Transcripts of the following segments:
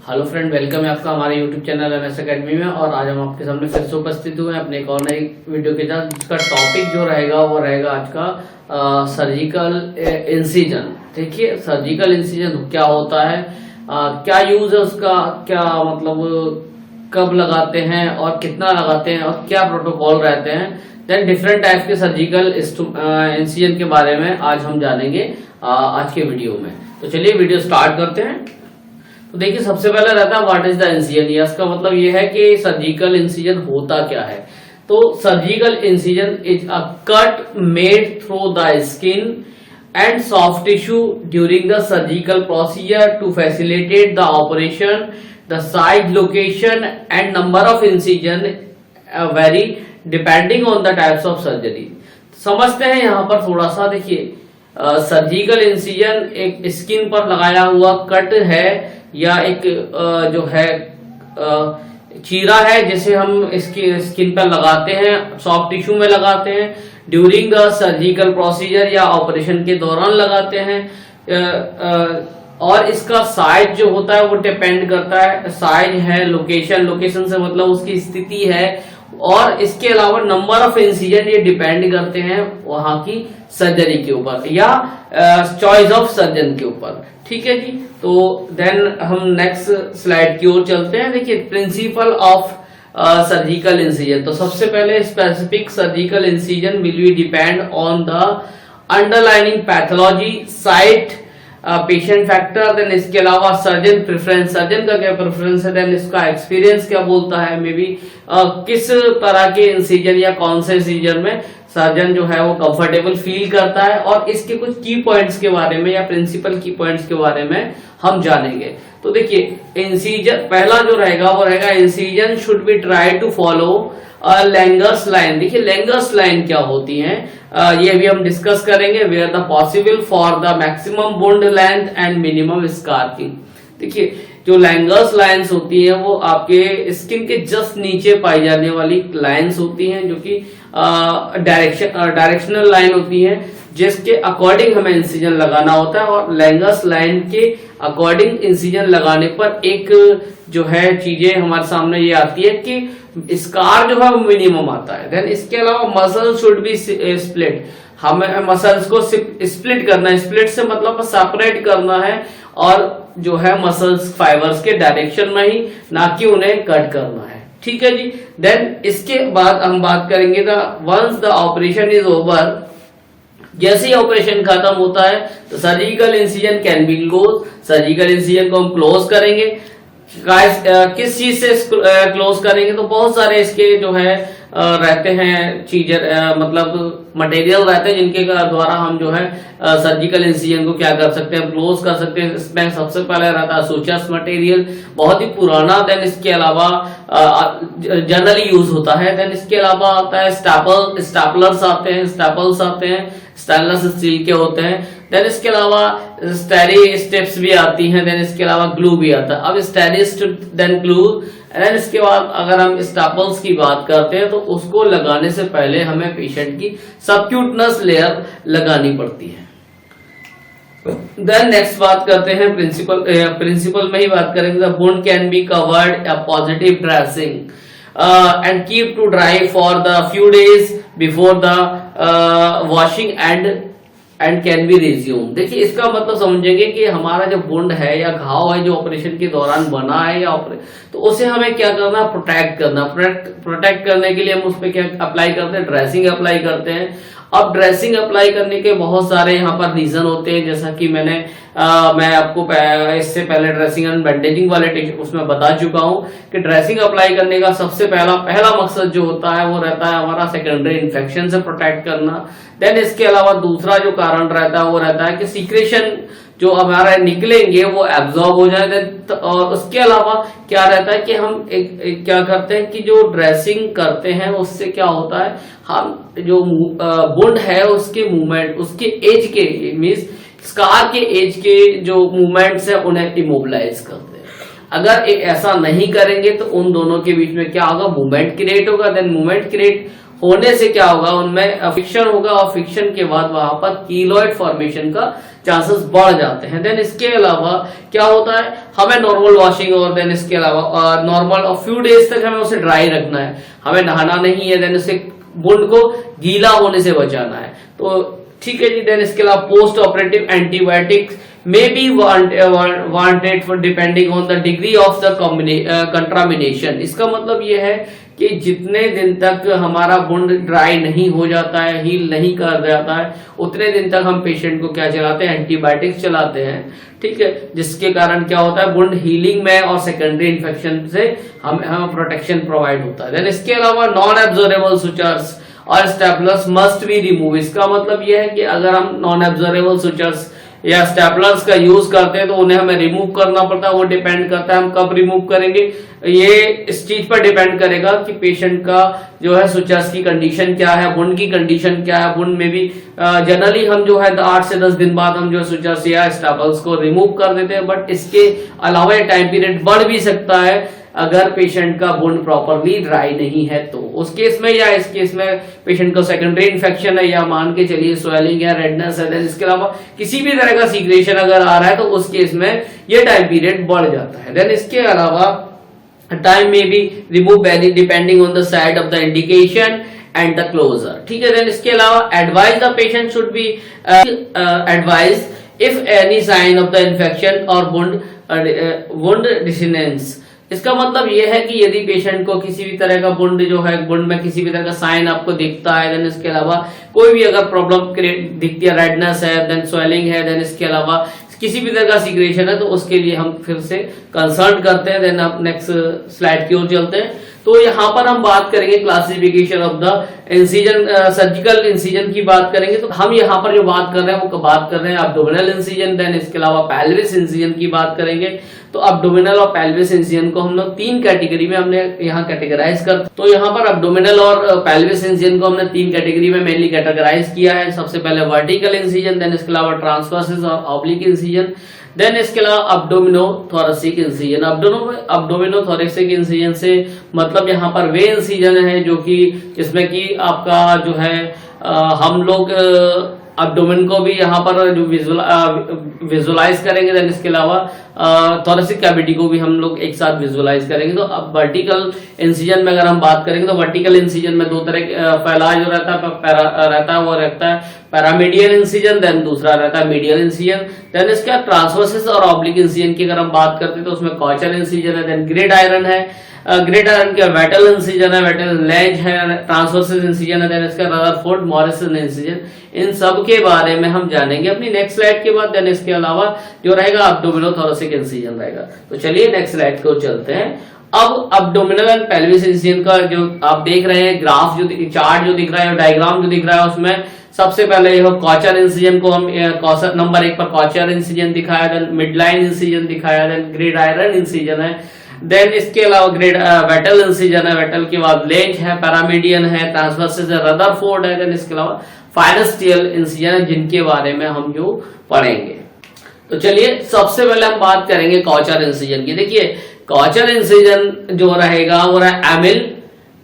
Hello friend, welcome है आपका हमारे यूट्यूब चैनल एनएस एकेडमी में। और आज हम आपके सामने फिर से उपस्थित हुए हैं अपने एक और नई वीडियो के साथ, जिसका टॉपिक जो रहेगा वो रहेगा आज का सर्जिकल इंसिजन। देखिए, सर्जिकल इंसिजन क्या होता है, क्या यूज है उसका, क्या मतलब कब लगाते हैं और कितना लगाते हैं और क्या प्रोटोकॉल रहते हैं। देन डिफरेंट टाइप्स के सर्जिकल इंसिजन के बारे में आज हम जानेंगे आज के वीडियो में। तो चलिए वीडियो स्टार्ट करते हैं। तो देखिए, सबसे पहले रहता है व्हाट इज द इंसिजन। इसका मतलब ये है कि सर्जिकल इंसिजन होता क्या है। तो surgical incision is a cut made through the skin and soft tissue during the surgical procedure to facilitate the operation. The size, location and number of incision vary depending on the types of surgery. समझते हैं यहाँ पर थोड़ा सा। देखिए, surgical incision एक skin पर लगाया हुआ कट है या एक जो है चीरा है, जिसे हम इसकी स्किन पर लगाते हैं, सॉफ्ट टिश्यू में लगाते हैं, ड्यूरिंग द सर्जिकल प्रोसीजर या ऑपरेशन के दौरान लगाते हैं। और इसका साइज जो होता है वो डिपेंड करता है, साइज है, लोकेशन से मतलब उसकी स्थिति है, और इसके अलावा नंबर ऑफ इंसिजन ये डिपेंड करते हैं वहां की सर्जरी के ऊपर या चॉइस ऑफ सर्जन के ऊपर। ठीक है जी। तो देन हम नेक्स्ट स्लाइड की ओर चलते हैं। देखिए, प्रिंसिपल ऑफ सर्जिकल इंसिजन। तो सबसे पहले specific surgical incision will be depend on the underlining pathology, site, patient factor. Then इसके अलावा सर्जन प्रेफरेंस, सर्जन का क्या प्रेफरेंस है, देन इसका एक्सपीरियंस क्या बोलता है, मे बी किस तरह के इंसिजन या कौन से इंसिजन में सर्जन जो है वो कंफर्टेबल फील करता है, और इसके कुछ की पॉइंट्स के बारे में या प्रिंसिपल की पॉइंट्स के बारे में हम जानेंगे। तो देखिए, इंसिजन पहला जो रहेगा वो रहेगा incision should be try to follow Langer's line. देखिए, लैंगर्स लाइन क्या होती है ये भी हम डिस्कस करेंगे। Where the possible for the maximum wound length and minimum scarring. देखिए, जो लैंगर्स लाइंस होती हैं वो आपके स्किन के जस्ट नीचे पाई जाने वाली लाइंस होती हैं, जो कि डायरेक्शनल लाइन होती है, जिसके अकॉर्डिंग हमें इंसिजन लगाना होता है। और लैंगर्स लाइन के अकॉर्डिंग इंसिजन लगाने पर एक जो है चीजें हमारे सामने ये आती है कि स्कार जो है वो मिनिमम आता है। देन इसके अलावा मसल शुड बी स्प्लिट। हमें मसल्स को स्प्लिट करना है, स्प्लिट से मतलब सेपरेट करना है, और जो है मसल्स फाइबर्स के डायरेक्शन में ही, ना कि उन्हें कट करना है। ठीक है जी। देन इसके बाद हम बात करेंगे once the operation is over. जैसे ही ऑपरेशन खत्म होता है तो surgical incision can be close. Surgical incision को हम क्लोज करेंगे। किस चीज से क्लोज करेंगे, तो बहुत सारे इसके जो है रहते हैं चीजें, मतलब मटेरियल रहते हैं जिनके द्वारा हम जो है सर्जिकल इंसिजन को क्या कर सकते हैं, क्लोज कर सकते हैं। इसमें सबसे पहले रहता है सूचस मटेरियल, बहुत ही पुराना। देन इसके अलावा जनरली यूज होता है। देन इसके अलावा आता है स्टैपलर्स आते हैं, स्टैपल्स आते हैं, स्टेनलेस स्टील के होते हैं। देन इसके अलावा स्टेरी स्टेप्स भी आती हैं। देन इसके अलावा ग्लू भी आता है। अब steri step, then glue, then इसके बाद अगर हम स्टैपल्स की बात करते हैं तो उसको लगाने से पहले हमें पेशेंट की सबक्यूटनस लेयर लगानी पड़ती है। देन नेक्स्ट बात करते हैं प्रिंसिपल में ही बात करेंगे। The wound can be covered a positive dressing and keep to dry for the few days before the washing and can be resumed। देखिए, इसका मतलब समझेंगे कि हमारा जो वुंड है या घाव है जो ऑपरेशन के दौरान बना है या तो उसे हमें क्या करना, प्रोटेक्ट करना। प्रोटेक्ट करने के लिए हम उस पर क्या अप्लाई करते हैं, ड्रेसिंग अप्लाई करते हैं। अब ड्रेसिंग अप्लाई करने के बहुत सारे यहाँ पर रीजन होते हैं, जैसा कि मैं आपको इससे पहले ड्रेसिंग एंड बैंडेजिंग वाले उसमें बता चुका हूँ कि ड्रेसिंग अप्लाई करने का सबसे पहला मकसद जो होता है वो रहता है हमारा सेकेंडरी इन्फेक्शन से प्रोटेक्ट करना। देन इसके अलावा दूसरा जो कारण रहता है वो रहता है कि सीक्रेशन जो हमारा निकलेंगे वो एब्जॉर्ब हो जाए। और उसके अलावा क्या रहता है कि हम क्या करते हैं कि जो ड्रेसिंग करते हैं उससे क्या होता है, हम जो वुंड है उसके मूवमेंट, उसके एज के मीन्स स्कार के एज के जो मूवमेंट्स है उन्हें इमोबिलाइज करते हैं। अगर ऐसा नहीं करेंगे तो उन दोनों के बीच में क्या होगा, मूवमेंट क्रिएट होगा। देन मूवमेंट क्रिएट होने से क्या होगा, उनमें फ्रिक्शन होगा, और फ्रिक्शन के बाद वहां पर कीलॉइड फॉर्मेशन का चांसेस बढ़ जाते हैं। देन इसके अलावा क्या होता है, हमें नॉर्मल वॉशिंग और देन इसके अलावा नॉर्मल और फ्यू डेज तक हमें उसे ड्राई रखना है, हमें नहाना नहीं है, देन उसे वुंड को गीला होने से बचाना है। तो ठीक है जी। देन इसके अलावा post operative antibiotics may be wanted for depending on the degree of the contamination। इसका मतलब ये है कि जितने दिन तक हमारा वुंड ड्राई नहीं हो जाता है, हील नहीं कर जाता है, उतने दिन तक हम पेशेंट को क्या चलाते हैं, एंटीबायोटिक्स चलाते हैं। ठीक है, जिसके कारण क्या होता है, वुंड हीलिंग में और सेकेंडरी इन्फेक्शन से हमें प्रोटेक्शन प्रोवाइड होता है। देन इसके अलावा नॉन एब्जॉर्बेबल सुचर्स और स्टेपलर्स मस्ट बी रिमूव। इसका मतलब यह है कि अगर हम नॉन एब्जॉर्बेबल सुचर्स या स्टेपलर्स का यूज करते हैं तो उन्हें हमें रिमूव करना पड़ता है। वो डिपेंड करता है हम कब रिमूव करेंगे, ये इस चीज पर डिपेंड करेगा कि पेशेंट का जो है सुचर्स की कंडीशन क्या है, वुंड की कंडीशन क्या है। वुंड में भी जनरली हम जो है 8 से 10 दिन बाद हम जो सुचर्स या स्टेपल्स को रिमूव कर देते हैं, बट इसके अलावा टाइम पीरियड बढ़ भी सकता है अगर पेशेंट का वुंड प्रॉपरली ड्राई नहीं है तो। उस केस में या इस केस में पेशेंट को सेकेंडरी इन्फेक्शन है या मान के चलिए स्वेलिंग या रेडनेस है, इसके अलावा किसी भी तरह का सीक्रेशन अगर आ रहा है तो उस केस में ये टाइम पीरियड बढ़ जाता है। देन इसके अलावा टाइम में भी remove vary depending on the side of the indication and the closure. ठीक है। देन इसके अलावा advise the patient should be advise if any sign of the infection और वुंड डिसीनेंस। इसका मतलब यह है कि यदि पेशेंट को किसी भी तरह का वुंड जो है, वुंड में किसी भी तरह का साइन आपको दिखता है, देन इसके अलावा कोई भी अगर प्रॉब्लम दिखती है, रेडनेस है, देन स्वेलिंग है, देन इसके अलावा किसी भी तरह का सिक्रेशन है, तो उसके लिए हम फिर से कंसल्ट करते हैं। देन आप नेक्स्ट स्लाइड की ओर चलते हैं। तो यहाँ पर हम बात करेंगे classification of the incision, surgical incision की बात करेंगे। तो हम यहाँ पर जो बात कर रहे हैं वो बात कर रहे हैं एब्डोमिनल इंसिजन, देन इसके अलावा पेल्विस इंसिजन की बात करेंगे। तो एब्डोमिनल और पेल्विस इंसिजन को हम लोग 3 कैटेगरी में हमने यहाँ कैटेगराइज कर। तो यहाँ पर एब्डोमिनल और पेल्विस इंसिजन को हमने 3 कैटेगरी में मेनली कैटेगराइज किया है। सबसे पहले वर्टिकल इंसिजन, देन इसके अलावा ट्रांसवर्सिस और ऑब्लिक इंसिजन, देन इसके अलावा अब्डोमिनोथोरेसिक इंसिजन। अब्डोमिनोथोरेसिक इंसिजन से मतलब यहाँ पर वे इंसिजन है जो कि जिसमें कि आपका जो है हम लोग एब्डोमेन को भी यहाँ पर जो विजुअलाइज करेंगे, देन इसके अलावा थोरेसिक कैविटी को भी हम लोग एक साथ विजुअलाइज करेंगे। तो अब वर्टिकल इंसिजन में अगर हम बात करेंगे तो वर्टिकल इंसिजन में 2 तरह फैलाव जो रहता है वो रहता है पैरामीडियल इंसिजन, देन दूसरा रहता है मीडियल इंसिजन। देन इसका ट्रांसवर्सिस और ऑब्लिक इंसिजन की अगर हम बात करते हैं तो उसमें कॉचर इंसिजन है, देन ग्रिड आयरन है, ग्रेट आयरन का वेटल इंसिजन है, वेटल लेंज है, ट्रांसवर्सिस इंसिजन है, देन इसका रदरफोर्ड मॉरिसन इंसिजन। इन सब के बारे में हम जानेंगे अपनी नेक्स्ट स्लाइड के बाद। देन इसके अलावा जो रहेगा एब्डोमिनोथोरेसिक इंसिजन रहेगा। तो चलिए नेक्स्ट स्लाइड को चलते हैं। अब एब्डोमिनल एंड पेल्विस इंसिजन का जो आप देख रहे हैं ग्राफ, जो चार्ट जो दिख रहा है, डायग्राम जो दिख रहा है, उसमें सबसे पहले यह कॉचर इंसिजन को हम नंबर 1 पर कॉचर इंसिजन दिखाया, देन मिडलाइन इंसिजन दिखाया, देन ग्रेट आयरन इंसिजन है, देन इसके अलावा ग्रेड वेटल इंसिजन है, वेटल के बाद लेंज है, पैरामीडियन है, ट्रांसवर्सिस है, रदरफोर्ड है, देन इसके अलावा फाइनस्टियल इंसिजन है, जिनके बारे में हम जो पढ़ेंगे। तो चलिए सबसे पहले हम बात करेंगे कॉचर इंसिजन की। देखिए कॉचर इंसिजन जो रहेगा वो है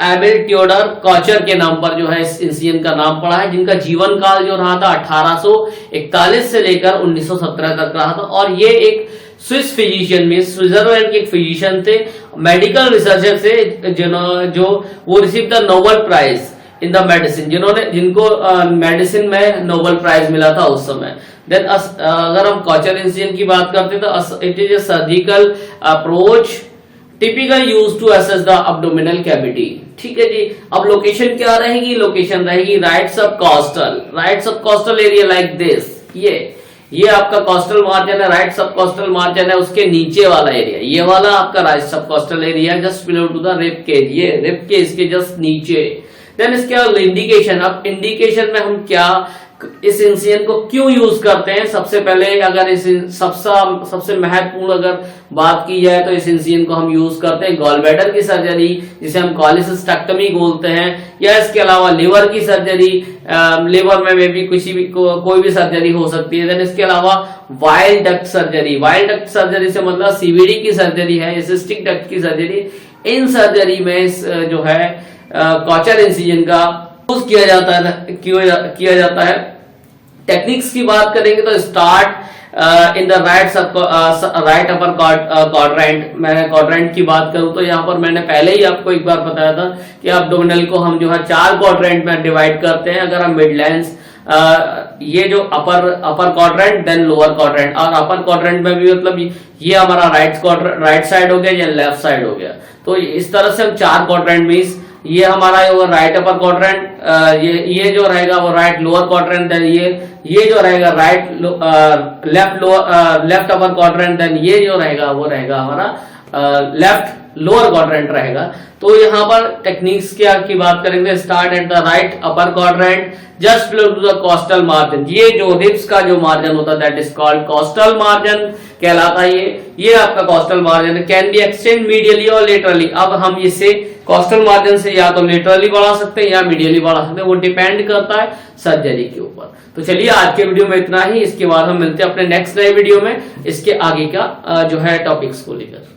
एमिल ट्योडर कॉचर के नाम पर जो है इस इंसिजन का नाम पड़ा है, जिनका जीवन काल जो रहा था 1841 से लेकर 1917 तक रहा था। और ये एक स्विस फिजिशियन में स्विट्जरलैंड के एक फिजिशियन थे, मेडिकल रिसर्चर थे, जो वो receive the Nobel prize in the medicine, जिनको मेडिसिन में नोबेल प्राइज मिला था उस समय। देन अगर हम कॉचर इंसिजन की बात करते तो it is a surgical approach typical use to assess the abdominal cavity. ठीक है जी। अब लोकेशन क्या रहेगी? लोकेशन रहेगी राइट सब कॉस्टल एरिया लाइक दिस। ये आपका कोस्टल मार्जिन है, राइट सब कोस्टल मार्जिन है, उसके नीचे वाला एरिया ये वाला आपका right sub costal area just below to the rib cage, ये रिब केज के जस्ट नीचे। देन इसके बाद इंडिकेशन। अब इंडिकेशन में हम क्या इस इंसिजन को क्यों यूज करते हैं? सबसे पहले अगर इस सबसे महत्वपूर्ण अगर बात की जाए तो इस इंसिजन को हम यूज करते हैं गॉलब्लैडर की सर्जरी, जिसे हम कॉलिसिस्टेक्टमी बोलते हैं, या इसके अलावा लिवर की सर्जरी, लिवर में भी कोई भी सर्जरी हो सकती है। देन इसके अलावा वाइल डक्ट सर्जरी से मतलब सीवीडी की सर्जरी है, सिस्टिक डक्ट की सर्जरी। इन सर्जरी में जो है कॉचर इंसिजन का यूज किया जाता है टेक्निक्स की बात करेंगे तो start in the right upper quadrant. मैं क्वाड्रेंट की बात करूं तो यहाँ पर मैंने पहले ही आपको एक बार बताया था कि अब्डोमिनल को हम जो है 4 क्वाड्रेंट में डिवाइड करते हैं। अगर हम मिडलैंड्स ये जो upper quadrant then lower quadrant, और अपर क्वाड्रेंट में भी मतलब ये हमारा राइट साइड हो गया या लेफ्ट साइड हो गया। तो इस तरह से हम 4 क्वाड्रेंट मींस ये हमारा राइट अपर क्वाड्रेंट, ये जो रहेगा वो राइट लोअर क्वाड्रेंट, देन ये जो रहेगा right left upper quadrant, then ये जो रहेगा वो रहेगा हमारा लेफ्ट लोअर क्वाड्रेंट रहेगा। तो यहाँ पर टेक्निक्स की बात करेंगे, start at the right upper quadrant just below to the costal margin. ये जो रिब्स का जो मार्जिन होता है that is called costal margin कहलाता है। ये आपका costal margin can be extend medially और लेटरली। अब हम इसे कोस्टल मार्जिन से या तो लेटरली बढ़ा सकते हैं या मीडियली बढ़ा सकते हैं, वो डिपेंड करता है सर्जरी के ऊपर। तो चलिए आज के वीडियो में इतना ही, इसके बाद हम मिलते हैं अपने नेक्स्ट नए वीडियो में इसके आगे का जो है टॉपिक्स को लेकर।